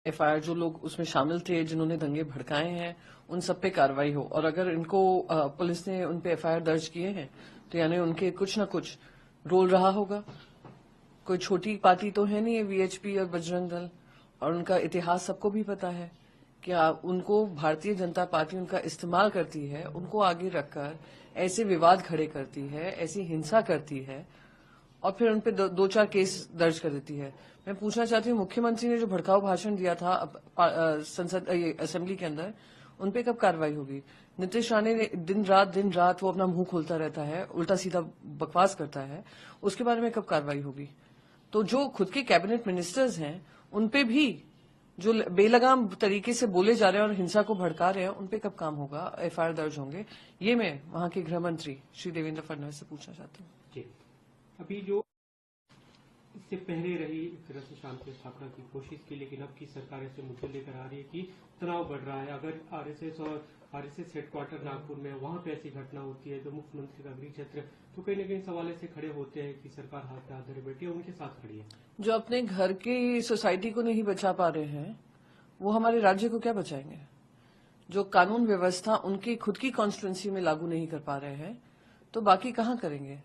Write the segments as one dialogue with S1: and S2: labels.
S1: FIR जो लोग उसमें शामिल थे, जिन्होंने दंगे भड़काए हैं, उन सब पे कार्रवाई हो। और अगर इनको पुलिस ने उन पे एफआईआर दर्ज किए हैं तो यानी उनके कुछ न कुछ रोल रहा होगा। कोई छोटी पार्टी तो है नहीं है वीएचपी और बजरंग दल, और उनका इतिहास सबको भी पता है कि उनको भारतीय जनता पार्टी उनका इस्तेमाल करती है, उनको आगे रखकर ऐसे विवाद खड़े करती है, ऐसी हिंसा करती है और फिर उन पे दो चार केस दर्ज कर देती है। मैं पूछना चाहती हूँ, मुख्यमंत्री ने जो भड़काऊ भाषण दिया था संसद असेंबली के अंदर, उन पे कब कार्रवाई होगी? नीतीश राणे ने दिन रात वो अपना मुंह खोलता रहता है, उल्टा सीधा बकवास करता है, उसके बारे में कब कार्रवाई होगी? तो जो खुद के कैबिनेट मिनिस्टर्स हैं, उन पे भी जो बेलगाम तरीके से बोले जा रहे हैं और हिंसा को भड़का रहे हैं, उन पे कब काम होगा, एफआईआर दर्ज होंगे? ये मैं वहां के गृह मंत्री श्री देवेंद्र फडणवीस से पूछना चाहती हूँ।
S2: अभी जो इससे पहले रही एक तरह से शांति स्थापना की कोशिश की, लेकिन अब की सरकार ऐसे मुद्दे लेकर आ रही है कि तनाव बढ़ रहा है। अगर आरएसएस हेडक्वार्टर नागपुर में, वहां पे ऐसी घटना होती है जो मुख्यमंत्री का गृह क्षेत्र, तो कहीं न कहीं सवाल ऐसे खड़े होते हैं कि सरकार हाथ पे हाथ धरे बैठी है, उनके साथ खड़ी है।
S1: जो अपने घर की सोसाइटी को नहीं बचा पा रहे हैं, वो हमारे राज्य को क्या बचाएंगे? जो कानून व्यवस्था उनकी खुद की कॉन्स्टिट्यूंसी में लागू नहीं कर पा रहे हैं, तो बाकी कहाँ करेंगे?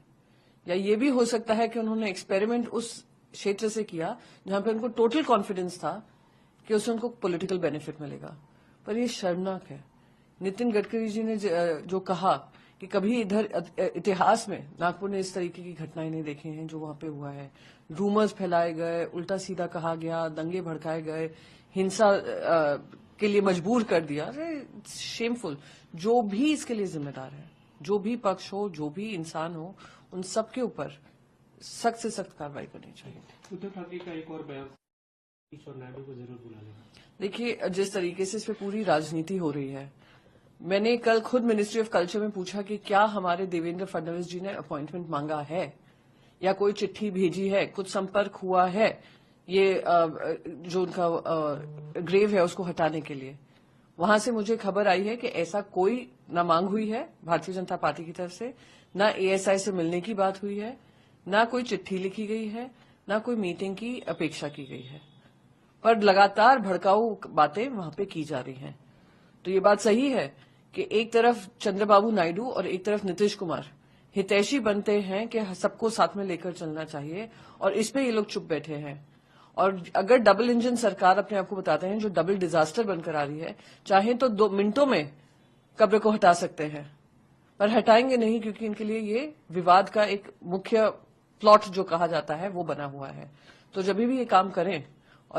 S1: या ये भी हो सकता है कि उन्होंने एक्सपेरिमेंट उस क्षेत्र से किया जहां पे उनको टोटल कॉन्फिडेंस था कि उससे उनको पॉलिटिकल बेनिफिट मिलेगा। पर ये शर्मनाक है। नितिन गडकरी जी ने जो कहा कि कभी इधर इतिहास में नागपुर ने इस तरीके की घटनाएं नहीं देखी हैं जो वहां पे हुआ है। रूमर्स फैलाए गए, उल्टा सीधा कहा गया, दंगे भड़काए गए, हिंसा के लिए मजबूर कर दिया। अरे शेमफुल। जो भी इसके लिए जिम्मेदार है, जो भी पक्ष हो, जो भी इंसान हो, उन सब के ऊपर सख्त से सख्त कार्रवाई करनी चाहिए।
S2: उद्धव ठाकरे का एक और बयान, और नायडू को जरूर बुला लेगा।
S1: देखिए, जिस तरीके से इस पे पूरी राजनीति हो रही है, मैंने कल खुद मिनिस्ट्री ऑफ कल्चर में पूछा कि क्या हमारे देवेंद्र फडणवीस जी ने अपॉइंटमेंट मांगा है या कोई चिट्ठी भेजी है, कुछ संपर्क हुआ है ये जो उनका ग्रेव है उसको हटाने के लिए। वहां से मुझे खबर आई है कि ऐसा कोई ना मांग हुई है भारतीय जनता पार्टी की तरफ से, ना एएसआई से मिलने की बात हुई है, ना कोई चिट्ठी लिखी गई है, ना कोई मीटिंग की अपेक्षा की गई है। पर लगातार भड़काऊ बातें वहां पे की जा रही हैं। तो ये बात सही है कि एक तरफ चंद्रबाबू नायडू और एक तरफ नीतीश कुमार हितैषी बनते हैं कि सबको साथ में लेकर चलना चाहिए, और इसमें ये लोग चुप बैठे हैं। और अगर डबल इंजन सरकार अपने आप को बताते हैं, जो डबल डिजास्टर बनकर आ रही है, चाहे तो 2 मिनटों में कब्र को हटा सकते हैं, पर हटाएंगे नहीं, क्योंकि इनके लिए ये विवाद का एक मुख्य प्लॉट जो कहा जाता है वो बना हुआ है। तो जब भी ये काम करें